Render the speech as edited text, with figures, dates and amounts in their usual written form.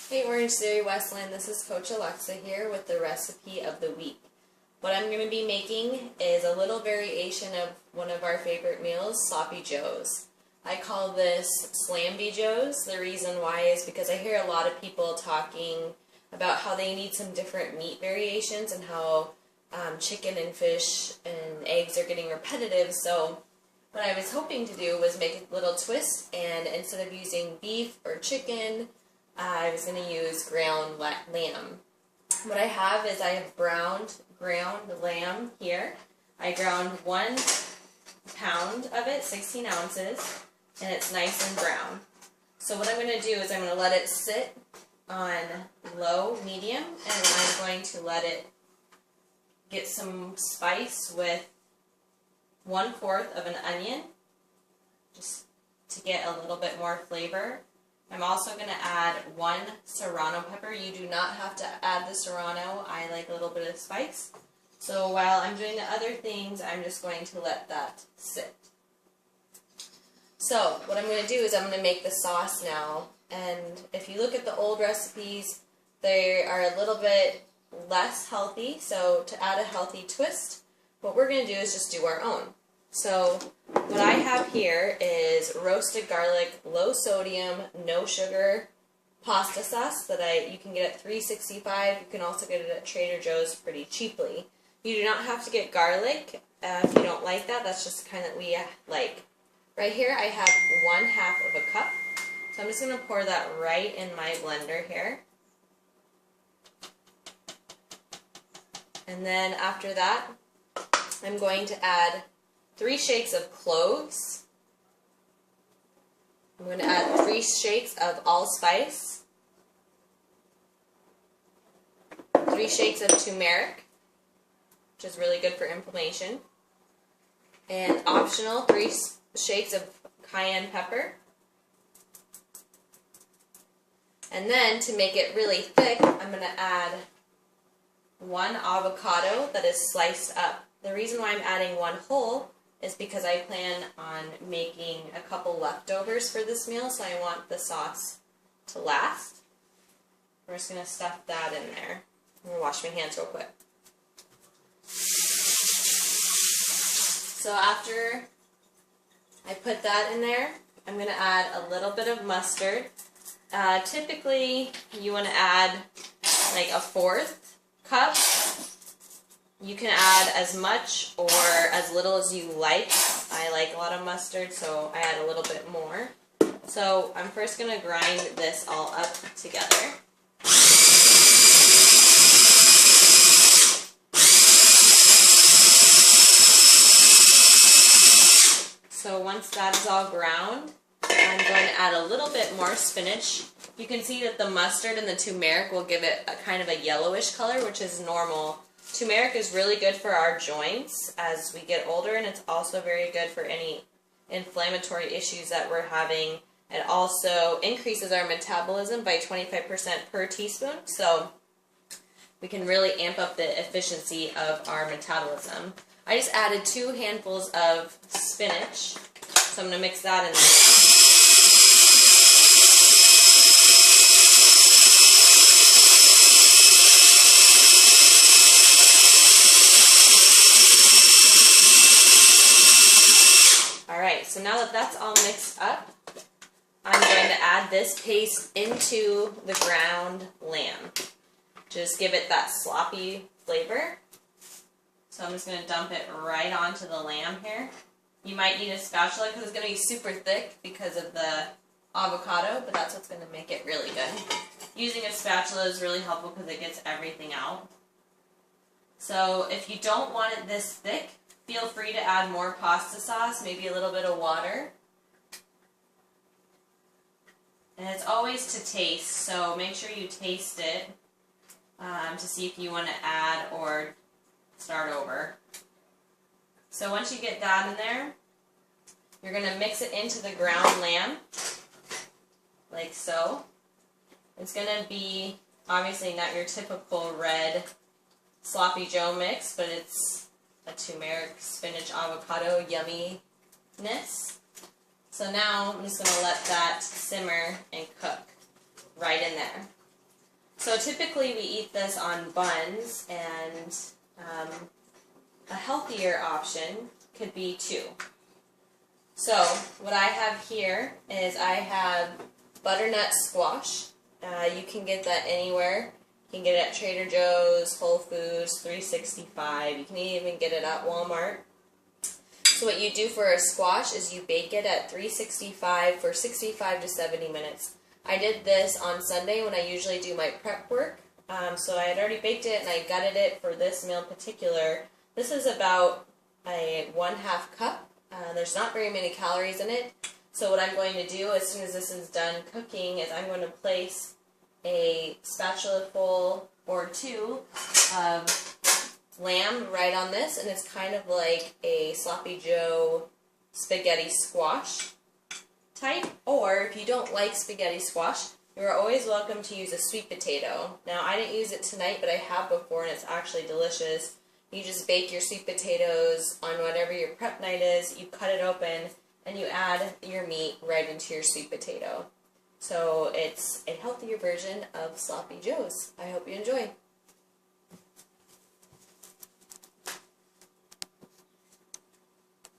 Hey Orange Theory Westland, this is Coach Alexa here with the recipe of the week. What I'm going to be making is a little variation of one of our favorite meals, sloppy joes. I call this slamby joes. The reason why is because I hear a lot of people talking about how they need some different meat variations and how chicken and fish and eggs are getting repetitive. So what I was hoping to do was make a little twist, and instead of using beef or chicken, I was going to use ground lamb. What I have is I have ground lamb here. I ground 1 pound of it, 16 ounces, and it's nice and brown. So what I'm going to do is I'm going to let it sit on low, medium, and I'm going to let it get some spice with 1/4 of an onion, just to get a little bit more flavor. I'm also going to add 1 serrano pepper. You do not have to add the serrano. I like a little bit of spice. So while I'm doing the other things, I'm just going to let that sit. So what I'm going to do is I'm going to make the sauce now. And if you look at the old recipes, they are a little bit less healthy. So to add a healthy twist, what we're going to do is just do our own. So what I have here is roasted garlic, low sodium, no sugar pasta sauce that you can get at $3.65. You can also get it at Trader Joe's pretty cheaply. You do not have to get garlic if you don't like that. That's just kind of what we like. Right here I have 1/2 of a cup. So I'm just going to pour that right in my blender here. And then after that, I'm going to add 3 shakes of cloves. I'm going to add 3 shakes of allspice, 3 shakes of turmeric, which is really good for inflammation, and optional 3 shakes of cayenne pepper. And then to make it really thick, I'm going to add 1 avocado that is sliced up. The reason why I'm adding 1 whole is because I plan on making a couple leftovers for this meal, so I want the sauce to last. We're just going to stuff that in there. I'm going to wash my hands real quick. So after I put that in there, I'm going to add a little bit of mustard. Typically, you want to add like a 1/4 cup. You can add as much or as little as you like. I like a lot of mustard, so I add a little bit more. So I'm first going to grind this all up together. So once that is all ground, I'm going to add a little bit more spinach. You can see that the mustard and the turmeric will give it a kind of a yellowish color, which is normal. Turmeric is really good for our joints as we get older, and it's also very good for any inflammatory issues that we're having. It also increases our metabolism by 25% per teaspoon, so we can really amp up the efficiency of our metabolism. I just added 2 handfuls of spinach, so I'm going to mix that in there. Alright, so now that that's all mixed up, I'm going to add this paste into the ground lamb. Just give it that sloppy flavor. So I'm just going to dump it right onto the lamb here. You might need a spatula because it's going to be super thick because of the avocado, but that's what's going to make it really good. Using a spatula is really helpful because it gets everything out. So if you don't want it this thick, feel free to add more pasta sauce, maybe a little bit of water. And it's always to taste, so make sure you taste it to see if you want to add or start over. So once you get that in there, you're going to mix it into the ground lamb, like so. It's going to be obviously not your typical red sloppy joe mix, but it's a turmeric, spinach, avocado yumminess. So now I'm just going to let that simmer and cook right in there. So typically we eat this on buns, and a healthier option could be two. So what I have here is I have butternut squash. You can get that anywhere. You can get it at Trader Joe's, Whole Foods, 365. You can even get it at Walmart. So what you do for a squash is you bake it at 365 for 65 to 70 minutes. I did this on Sunday when I usually do my prep work. So I had already baked it and I gutted it for this meal in particular. This is about a 1/2 cup. There's not very many calories in it. So what I'm going to do as soon as this is done cooking is I'm going to place a spatula full or two of lamb right on this, and it's kind of like a sloppy joe spaghetti squash type. Or if you don't like spaghetti squash, you're always welcome to use a sweet potato. Now I didn't use it tonight, but I have before, and it's actually delicious. You just bake your sweet potatoes on whatever your prep night is, you cut it open, and you add your meat right into your sweet potato. So it's a healthier version of sloppy joes. I hope you enjoy.